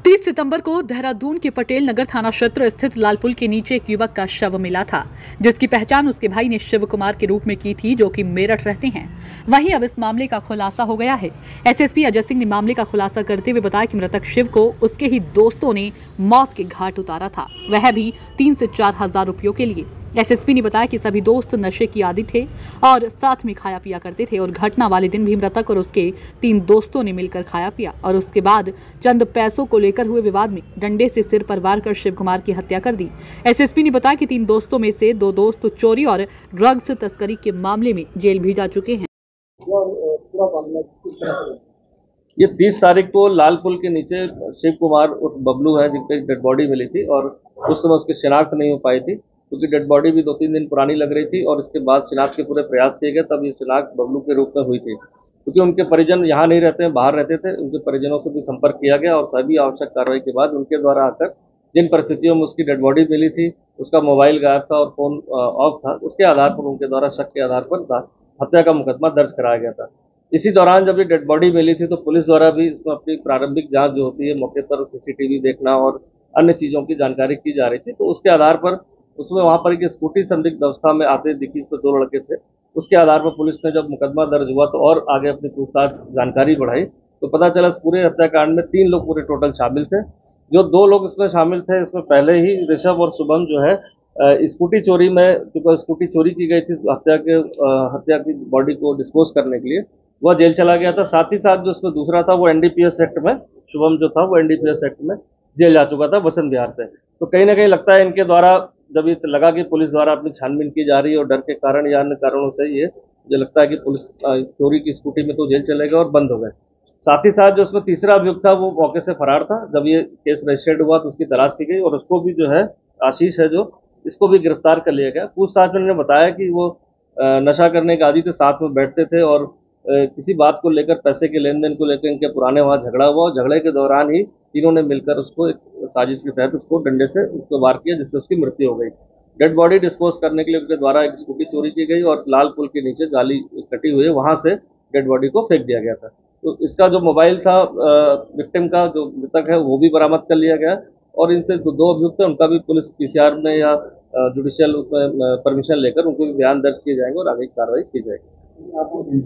30 सितंबर को देहरादून के पटेल नगर थाना क्षेत्र स्थित लालपुल के नीचे एक युवक का शव मिला था, जिसकी पहचान उसके भाई ने शिव कुमार के रूप में की थी, जो कि मेरठ रहते हैं। वहीं अब इस मामले का खुलासा हो गया है। एसएसपी अजय सिंह ने मामले का खुलासा करते हुए बताया कि मृतक शिव को उसके ही दोस्तों ने मौत के घाट उतारा था, वह भी 3 से 4 हजार रुपयों के लिए। एसएसपी ने बताया कि सभी दोस्त नशे की आदी थे और साथ में खाया पिया करते थे और घटना वाले दिन भी मृतक और उसके 3 दोस्तों ने मिलकर खाया पिया और उसके बाद चंद पैसों को लेकर हुए विवाद में डंडे से सिर पर वार कर शिव कुमार की हत्या कर दी। एसएसपी ने बताया कि 3 दोस्तों में से 2 दोस्त चोरी और ड्रग्स तस्करी के मामले में जेल भी जा चुके हैं। ये 30 तारीख को लाल पुल के नीचे शिव कुमार उर्फ बबलू है, जिनकी डेड बॉडी मिली थी और उस समय उसकी शिनाख्त नहीं हो पाई थी, क्योंकि डेड बॉडी भी 2-3 दिन पुरानी लग रही थी और इसके बाद शिनाख्त के पूरे प्रयास किए गए, तब ये शिनाख्त बबलू के रूप में हुई थी। क्योंकि उनके परिजन यहाँ नहीं रहते हैं, बाहर रहते थे, उनके परिजनों से भी संपर्क किया गया और सभी आवश्यक कार्रवाई के बाद उनके द्वारा आकर जिन परिस्थितियों में उसकी डेड बॉडी मिली थी, उसका मोबाइल गायब था और फोन ऑफ था, उसके आधार पर उनके द्वारा शक के आधार पर हत्या का मुकदमा दर्ज कराया गया था। इसी दौरान जब ये डेड बॉडी मिली थी तो पुलिस द्वारा भी इसमें अपनी प्रारंभिक जांच जो होती है, मौके पर सीसीटीवी देखना और अन्य चीज़ों की जानकारी की जा रही थी, तो उसके आधार पर उसमें वहाँ पर एक स्कूटी संदिग्ध अवस्था में आते दिखी, इसमें 2 लड़के थे। उसके आधार पर पुलिस ने जब मुकदमा दर्ज हुआ तो और आगे अपनी पूछताछ जानकारी बढ़ाई तो पता चला इस पूरे हत्याकांड में 3 लोग पूरे टोटल शामिल थे। जो 2 लोग इसमें शामिल थे, इसमें पहले ही ऋषभ और शुभम जो है स्कूटी चोरी में, क्योंकि स्कूटी चोरी की गई थी हत्या की बॉडी को डिस्पोज करने के लिए, वह जेल चला गया था। साथ ही साथ जो उसमें दूसरा था वो एनडीपीएस एक्ट में, शुभम जो था वो एनडीपीएस एक्ट में जेल जा चुका था वसंत विहार से। तो कहीं ना कहीं लगता है इनके द्वारा, जब ये लगा कि पुलिस द्वारा अपनी छानबीन की जा रही है और डर के कारण या अन्य कारणों से ये मुझे लगता है कि पुलिस चोरी की स्कूटी में तो जेल चले गए और बंद हो गए। साथ ही साथ जो उसमें तीसरा अभियुक्त था वो मौके से फरार था। जब ये केस रजिस्टर्ड हुआ तो उसकी तलाश की गई और उसको भी जो है, आशीष है जो, इसको भी गिरफ्तार कर लिया गया। पूछताछ में उन्होंने बताया कि वो नशा करने के आदी थे, साथ में बैठते थे और किसी बात को लेकर, पैसे के लेन देन को लेकर इनके पुराने वहाँ झगड़ा हुआ और झगड़े के दौरान ही तीनों ने मिलकर उसको एक साजिश के तहत उसको डंडे से उसको वार किया, जिससे उसकी मृत्यु हो गई। डेड बॉडी डिस्पोज करने के लिए उनके द्वारा एक स्कूटी चोरी की गई और लाल पुल के नीचे जाली कटी हुई है, वहाँ से डेड बॉडी को फेंक दिया गया था। तो इसका जो मोबाइल था विक्टिम का, जो मृतक है, वो भी बरामद कर लिया गया और इनसे 2 अभियुक्त हैं, उनका भी पुलिस पीसीआर में या जुडिशियल परमिशन लेकर उनको भी बयान दर्ज किए जाएंगे और आगे की कार्रवाई की जाएगी।